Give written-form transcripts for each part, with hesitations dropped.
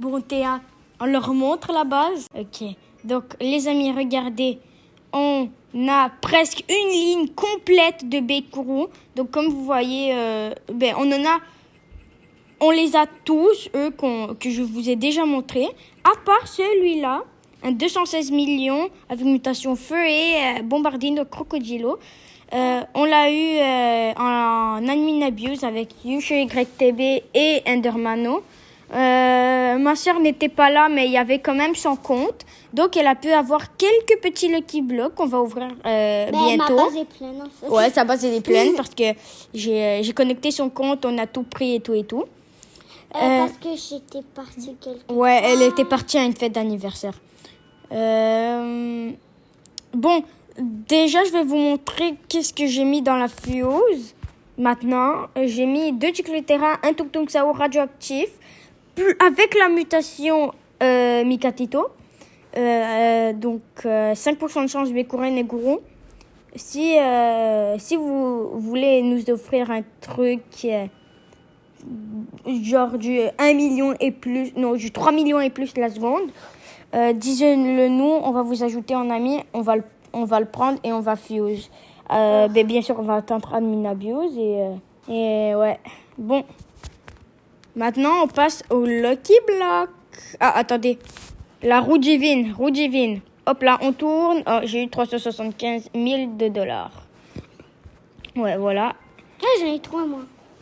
Bon, Théa, on leur montre la base. Ok. Donc, les amis, regardez. On a presque une ligne complète de Baie-Courou. Donc, comme vous voyez, on les a tous, eux, que je vous ai déjà montrés. À part celui-là, un 216 millions avec mutation feu et bombardino crocodilo. On l'a eu en admin abuse avec YTB et Endermano. Ma sœur n'était pas là, mais il y avait quand même son compte. Donc, elle a pu avoir quelques petits Lucky Blocks qu'on va ouvrir bientôt. Ma base est pleine, en fait. Ouais, sa base est pleine parce que j'ai connecté son compte, on a tout pris et tout. Parce que j'étais partie quelque part. Ouais, elle était partie à une fête d'anniversaire. Bon, déjà, je vais vous montrer qu'est-ce que j'ai mis dans la fuse. Maintenant, j'ai mis 2 Ticlotera, un Tuk Tuk Sao radioactif, avec la mutation Mikatito. Donc, 5% de chance Bekuren et Gourou. Si vous voulez nous offrir un truc genre du 1 million et plus, non, du 3 millions et plus la seconde, disez-le nous, on va vous ajouter en ami, on va le prendre et on va fuse. Bien sûr, on va attendre admin abuse et ouais. Bon. Maintenant, on passe au Lucky Block. Ah, attendez. La roue divine. Hop là, on tourne. Oh, j'ai eu 375 000 $. Ouais, voilà. Ah, j'en ai 3, moi.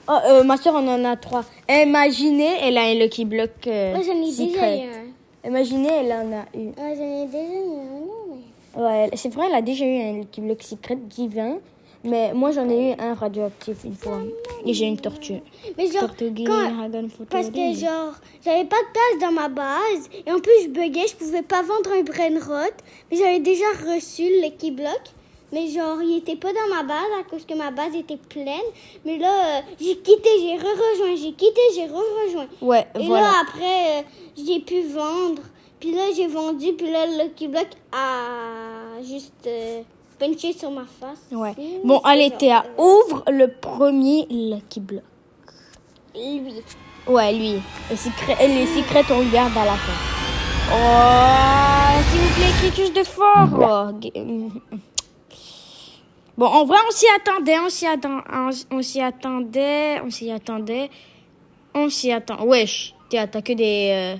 Oh, ma soeur, on en a 3. Imaginez, elle a un Lucky Block Moi, j'en ai déjà eu un. Imaginez, elle en a eu. Moi, j'en ai déjà eu un, non, mais... Ouais, c'est vrai, elle a déjà eu un Lucky Block secret divin. Mais moi, j'en ai eu un radioactif une fois. Et j'ai une tortue. Mais genre, parce que genre, j'avais pas de place dans ma base. Et en plus, je buguais, je pouvais pas vendre un brainrot. Mais j'avais déjà reçu le Lucky Block. Mais genre, il était pas dans ma base à cause que ma base était pleine. Mais là, j'ai quitté, j'ai re-rejoint, j'ai quitté, j'ai re-rejoint. Ouais, et voilà. là, après, j'ai pu vendre. Puis là, j'ai vendu. Puis là, le Lucky Block a juste... punché sur ma face. Ouais. Bon, allez, Théa, ouvre le premier Lucky Block. Lui. Ouais, lui. Les secrets, on regarde à la fin. Oh, s'il vous plaît, quelque chose de fort. Oh. Bon, en vrai, on s'y attendait. Wesh, Théa, t'as que des...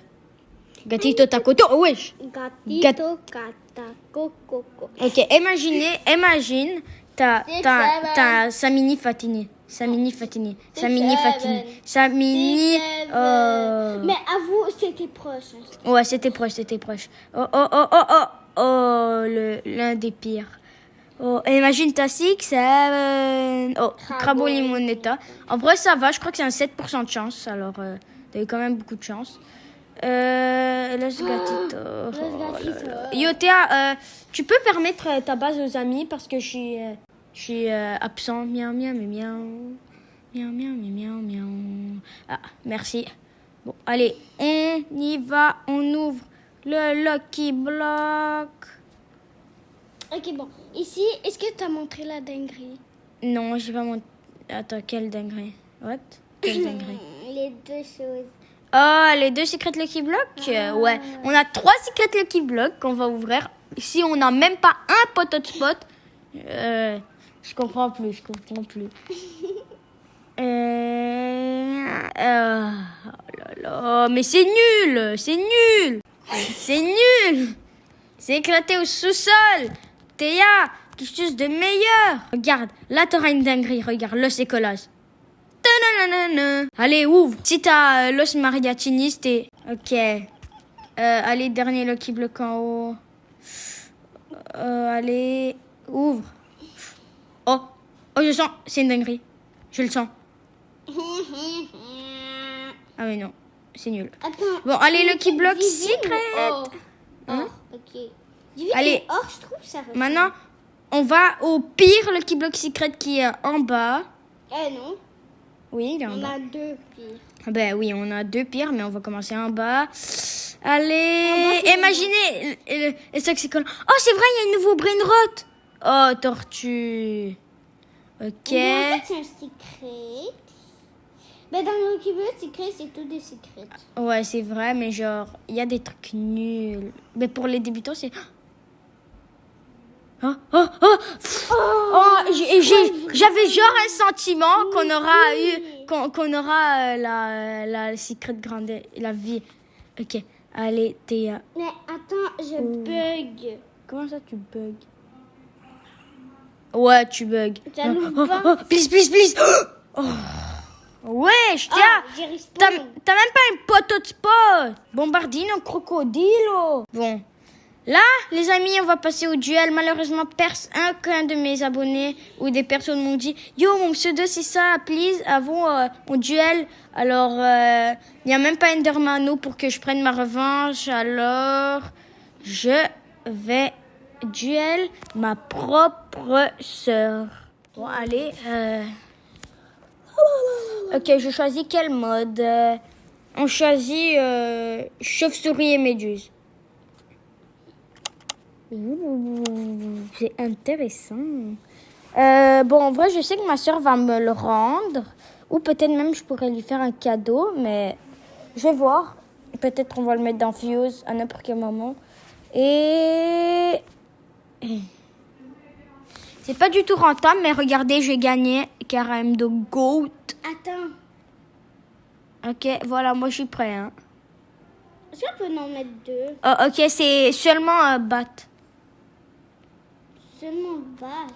Gatito takoto, wesh. Gatito coco. Ok, imagine, t'as Samini Fatini. Mais avoue, c'était proche. Ouais, c'était proche. Oh, l'un des pires. Oh, imagine t'as 6, oh, Crabo Limonetta. En vrai, ça va, je crois que c'est un 7% de chance, alors t'as eu quand même beaucoup de chance. Los Gatitos. Yo, Théa, tu peux permettre ta base aux amis parce que je suis absent. Miaou. Ah, merci. Bon, allez, on y va. On ouvre le Lucky Block. Ok, bon. Ici, est-ce que tu as montré la dinguerie? Non, j'ai pas montré. Attends, quelle dinguerie? What? Quelle dinguerie? Les deux choses. Oh, les 2 secrets Lucky Block. Ouais, on a 3 secrets Lucky Block qu'on va ouvrir. Si on n'a même pas un pot hotspot, je comprends plus. Oh là là, mais c'est nul. C'est éclaté au sous-sol. Théa, quelque chose de meilleur. Regarde, là t'auras une dinguerie. Regarde, l'os et collage. Allez, ouvre. Si t'as Los Mariachinis, t'es... Ok. Allez, dernier Lucky Block en haut. Allez, ouvre. Oh, je sens. C'est une dinguerie. Je le sens. Ah oui, non. C'est nul. Attends, bon, allez, Lucky Block secret. Ok. Allez, je trouve ça. Maintenant, on va au pire Lucky Block secret qui est en bas. Non. Oui, il est en bas. On a 2 pires. Ben oui, on a 2 pires, mais on va commencer en bas. Allez, imaginez le Saxicon. Oh, c'est vrai, il y a un nouveau brainrot. Oh, tortue. Ok. En fait, c'est un secret. Ben, dans le Lucky Block secret, c'est tout des secrets. Ouais, c'est vrai, mais genre, il y a des trucs nuls. Mais pour les débutants, c'est... Oh, oh, oh, j'avais genre un sentiment qu'on aura qu'on aura la secret grande, la vie. Ok, allez, Théa. Mais attends, je bug. Comment ça, tu bugs? Ouais, tu bugs. J'allume pas. Please, please, please. Oh. Ouais, je tiens. J'ai T'as respawn. même pas un poteau de spot. Bombardino, crocodilo. Bon. Là, les amis, on va passer au duel. Malheureusement, aucun de mes abonnés ou des personnes m'ont dit « Yo, mon pseudo, c'est ça, please, avons au duel. » Alors, il n'y a même pas Endermano pour que je prenne ma revanche. Alors, je vais duel ma propre sœur. Bon, allez. Ok, je choisis quel mode? On choisit chauve-souris et méduse. C'est intéressant. Bon, en vrai, je sais que ma soeur va me le rendre. Ou peut-être même je pourrais lui faire un cadeau. Mais je vais voir. Peut-être on va le mettre dans Fuse à n'importe quel moment. Et... c'est pas du tout rentable. Mais regardez, j'ai gagné carême de GOAT. Attends. Ok, voilà, moi je suis prêt. Hein. Est-ce qu'on peut en mettre 2? Oh, ok, c'est seulement bat. Seulement bat.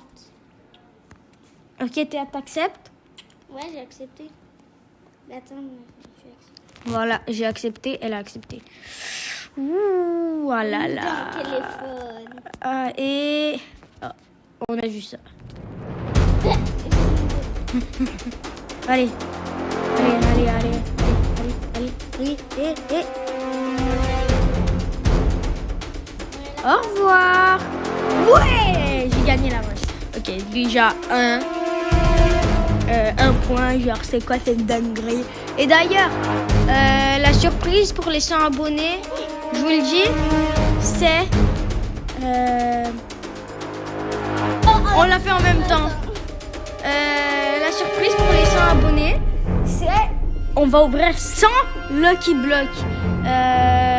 Ok, t'acceptes? Ouais, j'ai accepté. Mais attends, je vais accepter. Voilà, j'ai accepté, elle a accepté. Ouh, oh là là. Dans le téléphone. Et... oh, on a juste ça. Allez. Allez. Au revoir. Ouais, j'ai gagné la manche. Ok, déjà un point. Genre, c'est quoi cette dinguerie? Et d'ailleurs, la surprise pour les 100 abonnés, je vous le dis, c'est... on l'a fait en même temps. La surprise pour les 100 abonnés, c'est... on va ouvrir 100 Lucky Block.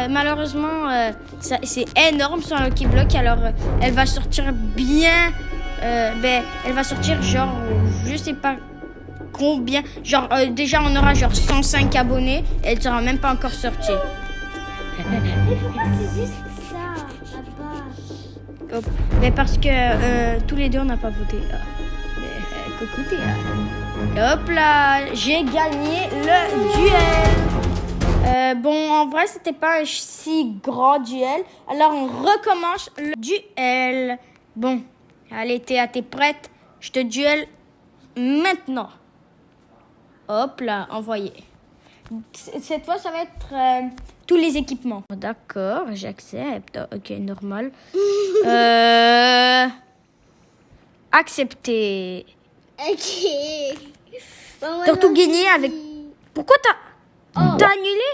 Malheureusement, c'est énorme 100 Lucky Block. Alors, elle va sortir bien. Elle va sortir genre, je sais pas combien. Genre, déjà, on aura genre 105 abonnés. Et elle sera même pas encore sortie. C'est juste ça, là-bas. Hop. Mais parce que tous les deux, on n'a pas voté. Coucou Théa. Hop là, j'ai gagné le duel. Bon, en vrai, c'était pas un si grand duel. Alors, on recommence le duel. Bon, allez Théa, t'es prête? Je te duel maintenant. Hop là, envoyé. Cette fois, ça va être tous les équipements. D'accord, j'accepte. Ok, normal. Accepter. Ok. Bon, moi, Tortuguini avec... Pourquoi t'as annulé?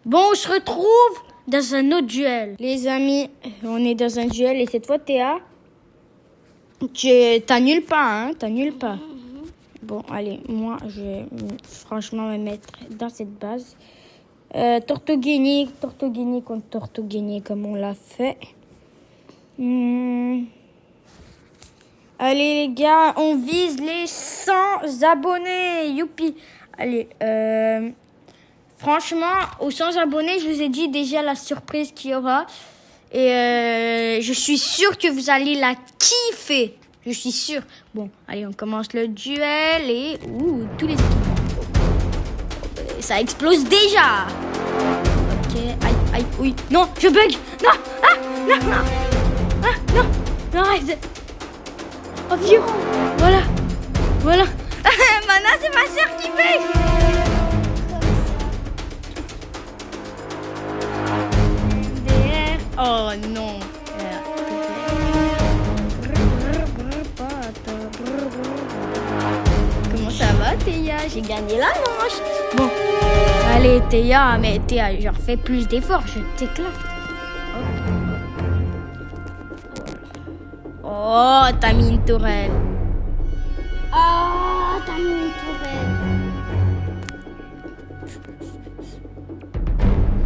Bon, on se retrouve dans un autre duel. Les amis, on est dans un duel et cette fois, Théa, t'annules pas, hein? T'annules pas. Bon, allez, moi, je vais franchement me mettre dans cette base. Tortuguini contre Tortuguini, comme on l'a fait. Allez, les gars, on vise les 100 abonnés. Youpi. Allez, franchement, aux 100 abonnés, je vous ai dit déjà la surprise qu'il y aura. Et je suis sûre que vous allez la kiffer. Je suis sûre. Bon, allez, on commence le duel et... ouh, tous les équipements. Ça explose déjà. Ok, aïe, oui. Non, je bug. Non, non, arrête. Oh, vieux. Voilà. Maintenant, c'est ma soeur qui bug. Oh non. Comment ça va, Théa? J'ai gagné la manche. Bon, allez, Théa, mais Théa, genre, fais plus d'efforts, je t'éclate. Oh, t'as mis une tourelle. Oh, t'as mis une tourelle.